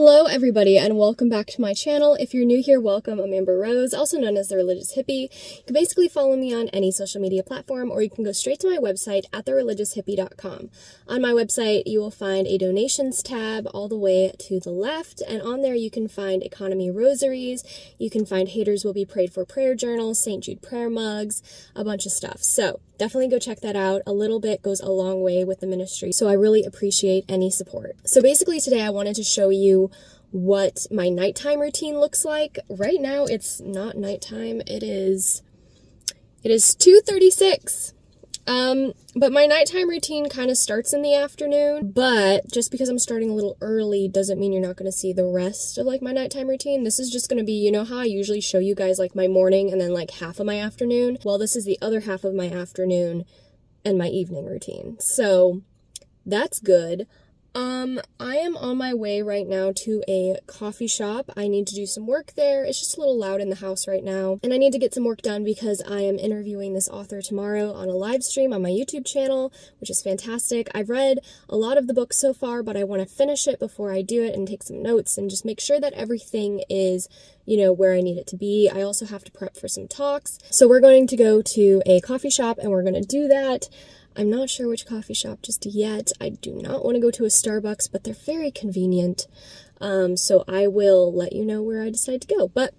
Hello everybody and welcome back to my channel. If you're new here, welcome. I'm Amber Rose, also known as the Religious Hippie. You can basically follow me on any social media platform, or you can go straight to my website at thereligioushippie.com. On my website you will find a donations tab all the way to the left, and on there you can find economy rosaries, you can find haters will be prayed for prayer journals, St. Jude prayer mugs, a bunch of stuff. So definitely go check that out. A little bit goes a long way with the ministry, so I really appreciate any support. So basically today I wanted to show you what my nighttime routine looks like. Right now it's not nighttime, it is 2:36. But my nighttime routine kind of starts in the afternoon, but just because I'm starting a little early doesn't mean you're not going to see the rest of like my nighttime routine. This is just going to be, you know how I usually show you guys like my morning and then like half of my afternoon? Well, this is the other half of my afternoon and my evening routine. So that's good. I am on my way right now to a coffee shop. I need to do some work there. It's just a little loud in the house right now, and I need to get some work done because I am interviewing this author tomorrow on a live stream on my YouTube channel, which is fantastic. I've read a lot of the book so far, but I want to finish it before I do it and take some notes and just make sure that everything is, you know, where I need it to be. I also have to prep for some talks. So we're going to go to a coffee shop and we're going to do that. I'm not sure which coffee shop just yet. I do not want to go to a Starbucks, but they're very convenient. So I will let you know where I decide to go. But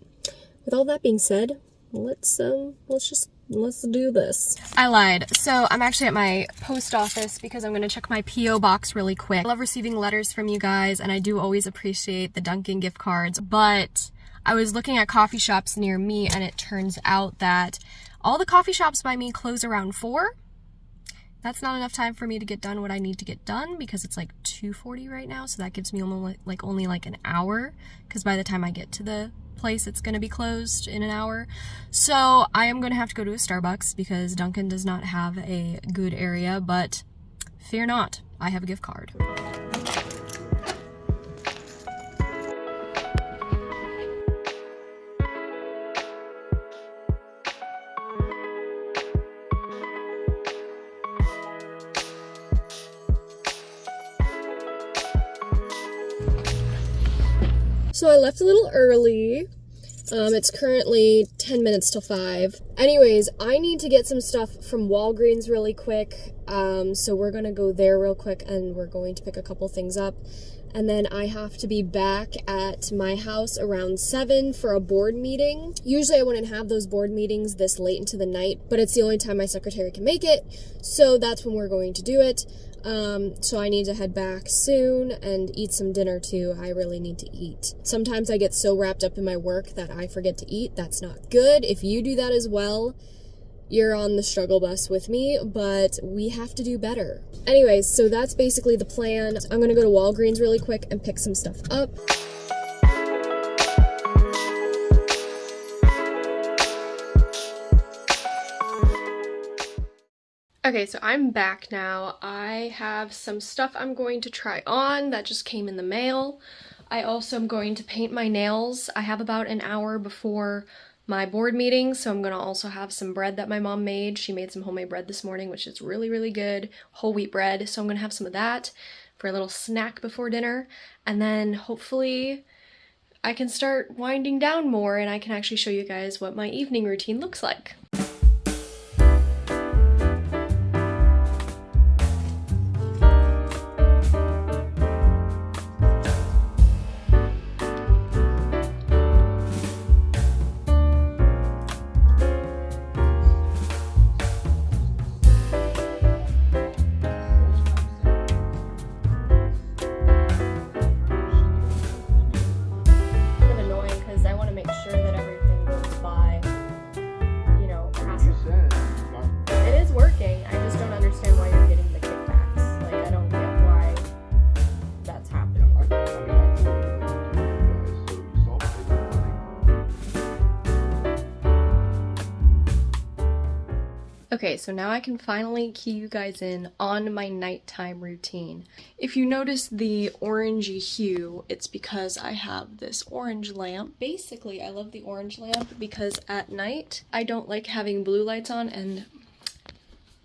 with all that being said, let's do this. I lied. So I'm actually at my post office because I'm going to check my P.O. box really quick. I love receiving letters from you guys, and I do always appreciate the Dunkin' gift cards, but I was looking at coffee shops near me, and it turns out that all the coffee shops by me close around 4. That's not enough time for me to get done what I need to get done because it's like 2:40 right now, so that gives me only like an hour, because by the time I get to the place it's going to be closed in an hour. So I am going to have to go to a Starbucks because Dunkin' does not have a good area, but fear not, I have a gift card. So I left a little early. It's currently 10 minutes till 5. Anyways, I need to get some stuff from Walgreens really quick. So we're gonna go there real quick and we're going to pick a couple things up. And then I have to be back at my house around 7 for a board meeting. Usually I wouldn't have those board meetings this late into the night, but it's the only time my secretary can make it. So that's when we're going to do it. So I need to head back soon and eat some dinner too. I really need to eat. Sometimes I get so wrapped up in my work that I forget to eat. That's not good. If you do that as well, you're on the struggle bus with me, but we have to do better. Anyways, so that's basically the plan. I'm gonna go to Walgreens really quick and pick some stuff up. Okay, so I'm back now. I have some stuff I'm going to try on that just came in the mail. I also am going to paint my nails. I have about an hour before my board meeting, so I'm gonna also have some bread that my mom made. She made some homemade bread this morning, which is really, really good. Whole wheat bread, so I'm gonna have some of that for a little snack before dinner. And then hopefully I can start winding down more and I can actually show you guys what my evening routine looks like. Okay, so now I can finally key you guys in on my nighttime routine. If you notice the orangey hue, it's because I have this orange lamp. Basically, I love the orange lamp because at night, I don't like having blue lights on, and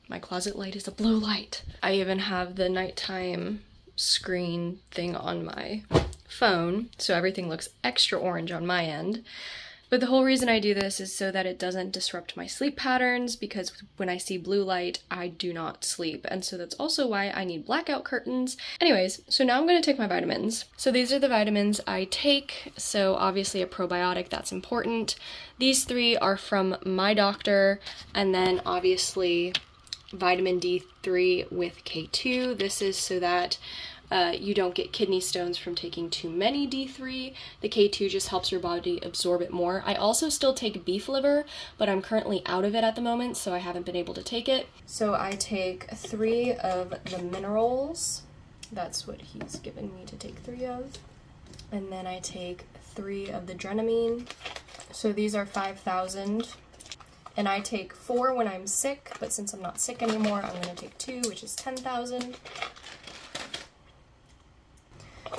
my closet light is a blue light. I even have the nighttime screen thing on my phone, so everything looks extra orange on my end. But the whole reason I do this is so that it doesn't disrupt my sleep patterns, because when I see blue light, I do not sleep. And so that's also why I need blackout curtains. Anyways, so now I'm going to take my vitamins. So these are the vitamins I take. So obviously a probiotic, that's important. These 3 are from my doctor. And then obviously vitamin D3 with K2. This is so that you don't get kidney stones from taking too many D3. The K2 just helps your body absorb it more. I also still take beef liver, but I'm currently out of it at the moment, so I haven't been able to take it. So I take 3 of the minerals. That's what he's given me to take 3 of. And then I take 3 of the Drenamine. So these are 5,000. And I take 4 when I'm sick, but since I'm not sick anymore, I'm going to take 2, which is 10,000.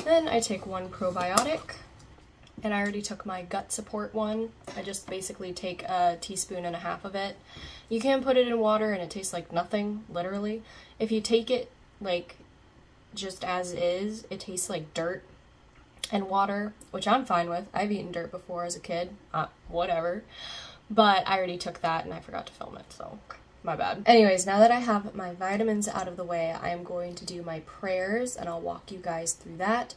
Then I take 1 probiotic, and I already took my gut support one. I just basically take a teaspoon and a half of it. You can put it in water and it tastes like nothing, literally. If you take it like just as is, it tastes like dirt and water, which I'm fine with. I've eaten dirt before as a kid, whatever. But I already took that and I forgot to film it, so my bad. Anyways, now that I have my vitamins out of the way, I am going to do my prayers and I'll walk you guys through that.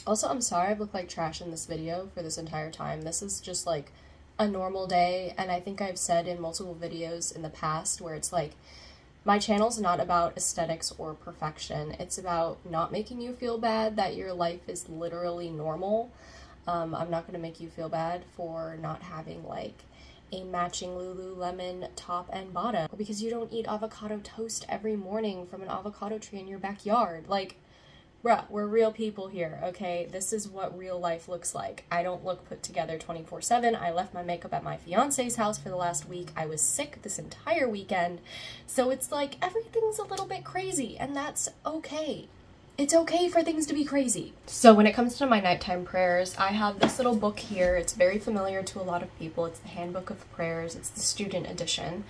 Also, I'm sorry I've looked like trash in this video for this entire time. This is just like a normal day, and I think I've said in multiple videos in the past where it's like, my channel's not about aesthetics or perfection. It's about not making you feel bad that your life is literally normal. I'm not going to make you feel bad for not having like a matching Lululemon top and bottom, or because you don't eat avocado toast every morning from an avocado tree in your backyard. Like, bruh, we're real people here, okay? This is what real life looks like. I don't look put together 24/7. I left my makeup at my fiance's house for the last week. I was sick this entire weekend. So it's like everything's a little bit crazy, and that's okay. It's okay for things to be crazy. So when it comes to my nighttime prayers, I have this little book here. It's very familiar to a lot of people. It's the Handbook of Prayers. It's the student edition.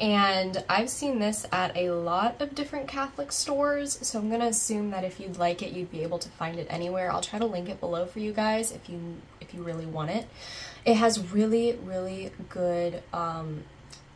And I've seen this at a lot of different Catholic stores, so I'm gonna assume that if you'd like it, you'd be able to find it anywhere. I'll try to link it below for you guys if you really want it. It has really, really good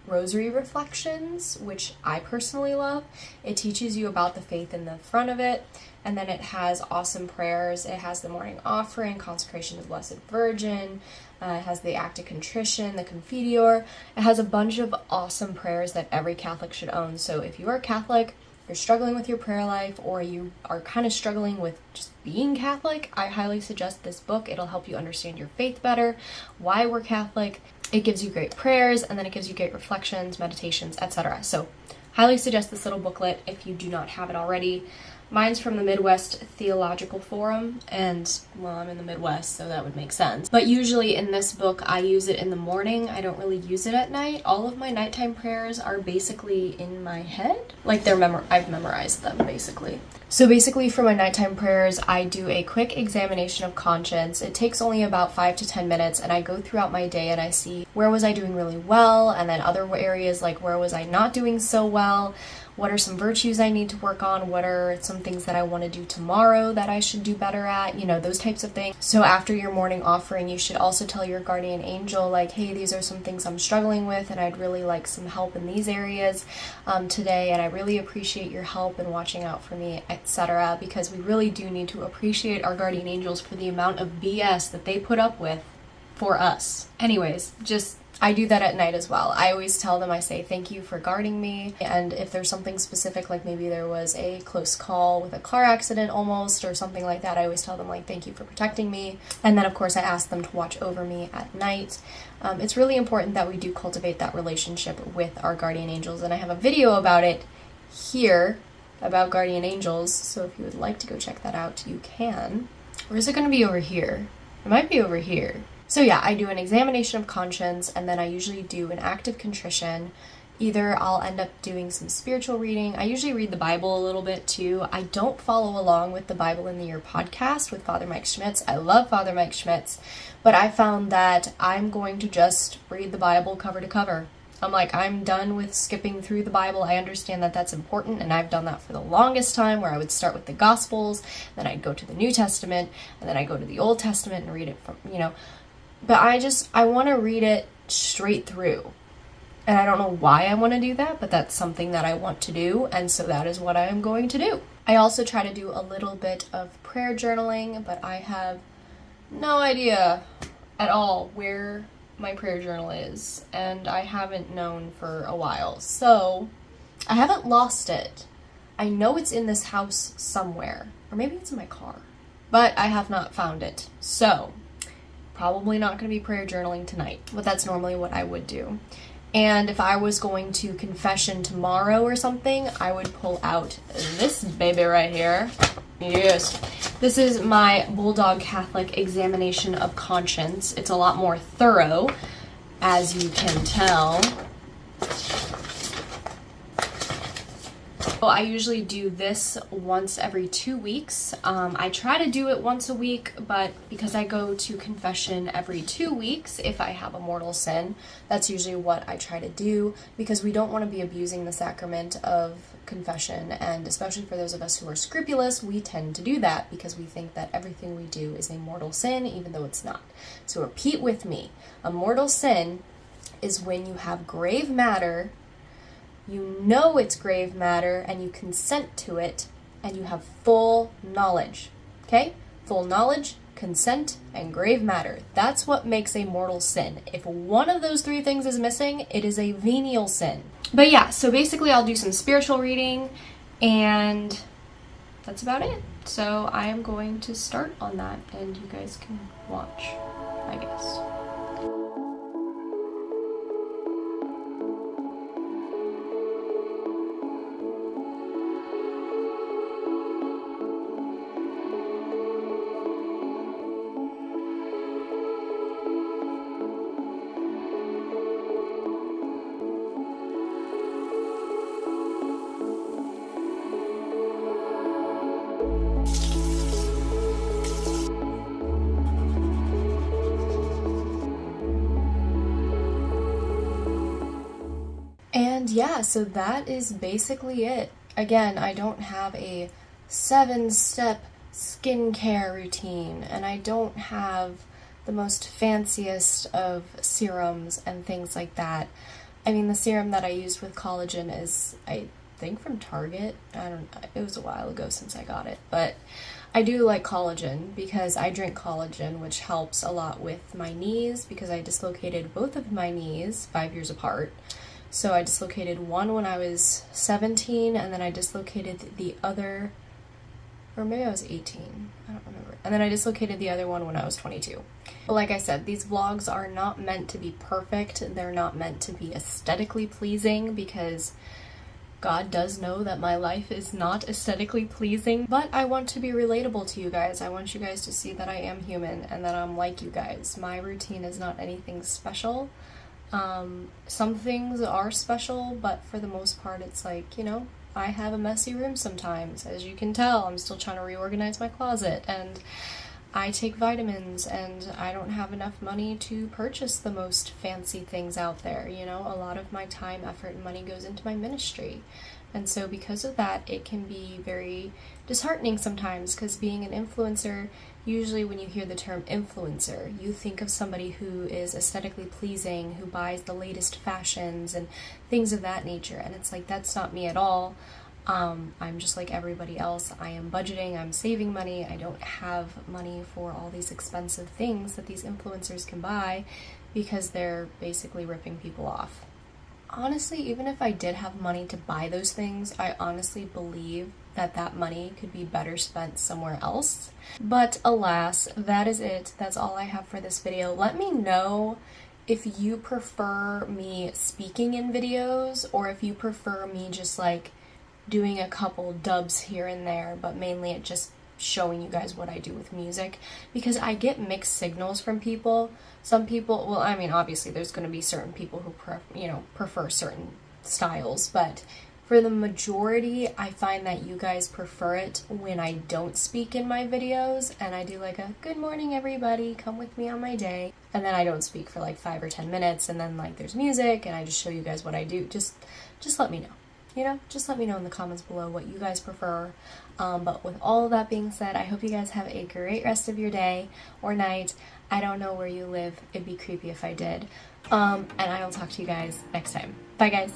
rosary reflections, which I personally love. It teaches you about the faith in the front of it, and then it has awesome prayers. It has the morning offering, consecration to the Blessed Virgin, it has the act of contrition, the Confiteor. It has a bunch of awesome prayers that every Catholic should own. So if you are Catholic, you're struggling with your prayer life, or you are kind of struggling with just being Catholic, I highly suggest this book. It'll help you understand your faith better, why we're Catholic. It gives you great prayers, and then it gives you great reflections, meditations, etc. So highly suggest this little booklet if you do not have it already. Mine's from the Midwest Theological Forum, and, well, I'm in the Midwest, so that would make sense. But usually in this book, I use it in the morning. I don't really use it at night. All of my nighttime prayers are basically in my head. Like, I've memorized them, basically. So basically, for my nighttime prayers, I do a quick examination of conscience. It takes only about 5 to 10 minutes, and I go throughout my day and I see where was I doing really well, and then other areas like where was I not doing so well. What are some virtues I need to work on? What are some things that I want to do tomorrow that I should do better at? You know, those types of things. So after your morning offering, you should also tell your guardian angel, like, hey, these are some things I'm struggling with, and I'd really like some help in these areas today, and I really appreciate your help and watching out for me, etc. Because we really do need to appreciate our guardian angels for the amount of BS that they put up with for us. Anyways, I do that at night as well. I always tell them, I say, thank you for guarding me. And if there's something specific, like maybe there was a close call with a car accident almost, or something like that, I always tell them, like, thank you for protecting me. And then, of course, I ask them to watch over me at night. It's really important that we do cultivate that relationship with our guardian angels. And I have a video about it here, about guardian angels. So if you would like to go check that out, you can. Or is it going to be over here? It might be over here. So yeah, I do an examination of conscience, and then I usually do an act of contrition. Either I'll end up doing some spiritual reading. I usually read the Bible a little bit too. I don't follow along with the Bible in the Year podcast with Father Mike Schmitz. I love Father Mike Schmitz, but I found that I'm going to just read the Bible cover to cover. I'm like, I'm done with skipping through the Bible. I understand that that's important, and I've done that for the longest time, where I would start with the Gospels, then I'd go to the New Testament, and then I go to the Old Testament and read it from, but I want to read it straight through. And I don't know why I want to do that, but that's something that I want to do, and so that is what I am going to do. I also try to do a little bit of prayer journaling, but I have no idea at all where my prayer journal is, and I haven't known for a while. So I haven't lost it. I know it's in this house somewhere, or maybe it's in my car, but I have not found it. So probably not going to be prayer journaling tonight, but that's normally what I would do. And if I was going to confession tomorrow or something, I would pull out this baby right here. Yes. This is my Bulldog Catholic Examination of Conscience. It's a lot more thorough, as you can tell. Well, I usually do this once every 2 weeks. I try to do it once a week, but because I go to confession every 2 weeks, if I have a mortal sin, that's usually what I try to do, because we don't want to be abusing the sacrament of confession, and especially for those of us who are scrupulous, we tend to do that because we think that everything we do is a mortal sin, even though it's not. So repeat with me. A mortal sin is when you have grave matter, you know it's grave matter, and you consent to it, and you have full knowledge. Okay? Full knowledge, consent, and grave matter. That's what makes a mortal sin. If one of those three things is missing, it is a venial sin. But yeah, so basically I'll do some spiritual reading, and that's about it. So I am going to start on that, and you guys can watch, I guess. And yeah, so that is basically it. Again, I don't have a 7-step skincare routine, and I don't have the most fanciest of serums and things like that. I mean, the serum that I used with collagen is, I think, from Target. It was a while ago since I got it, but I do like collagen because I drink collagen, which helps a lot with my knees, because I dislocated both of my knees 5 years apart. So I dislocated one when I was 17, and then I dislocated the other, or maybe I was 18, I don't remember. And then I dislocated the other one when I was 22. But like I said, these vlogs are not meant to be perfect. They're not meant to be aesthetically pleasing, because God does know that my life is not aesthetically pleasing. But I want to be relatable to you guys. I want you guys to see that I am human and that I'm like you guys. My routine is not anything special. Some things are special, but for the most part it's like, I have a messy room sometimes. As you can tell, I'm still trying to reorganize my closet, and I take vitamins, and I don't have enough money to purchase the most fancy things out there. A lot of my time, effort, and money goes into my ministry. And so because of that, it can be very disheartening sometimes, because being an influencer, usually when you hear the term influencer, you think of somebody who is aesthetically pleasing, who buys the latest fashions and things of that nature. And it's like, that's not me at all. I'm just like everybody else. I am budgeting, I'm saving money. I don't have money for all these expensive things that these influencers can buy, because they're basically ripping people off. Honestly, even if I did have money to buy those things, I honestly believe that that money could be better spent somewhere else. But alas, that is it. That's all I have for this video. Let me know if you prefer me speaking in videos, or if you prefer me just like doing a couple dubs here and there, but mainly it just showing you guys what I do with music, because I get mixed signals from people. Some people, well, I mean, obviously there's going to be certain people who prefer certain styles, but For the majority, I find that you guys prefer it when I don't speak in my videos and I do like a good morning everybody, come with me on my day, and then I don't speak for like 5 or 10 minutes, and then like there's music and I just show you guys what I do. Just let me know. You know, just let me know in the comments below what you guys prefer. But with all of that being said, I hope you guys have a great rest of your day or night. I don't know where you live. It'd be creepy if I did. And I will talk to you guys next time. Bye, guys.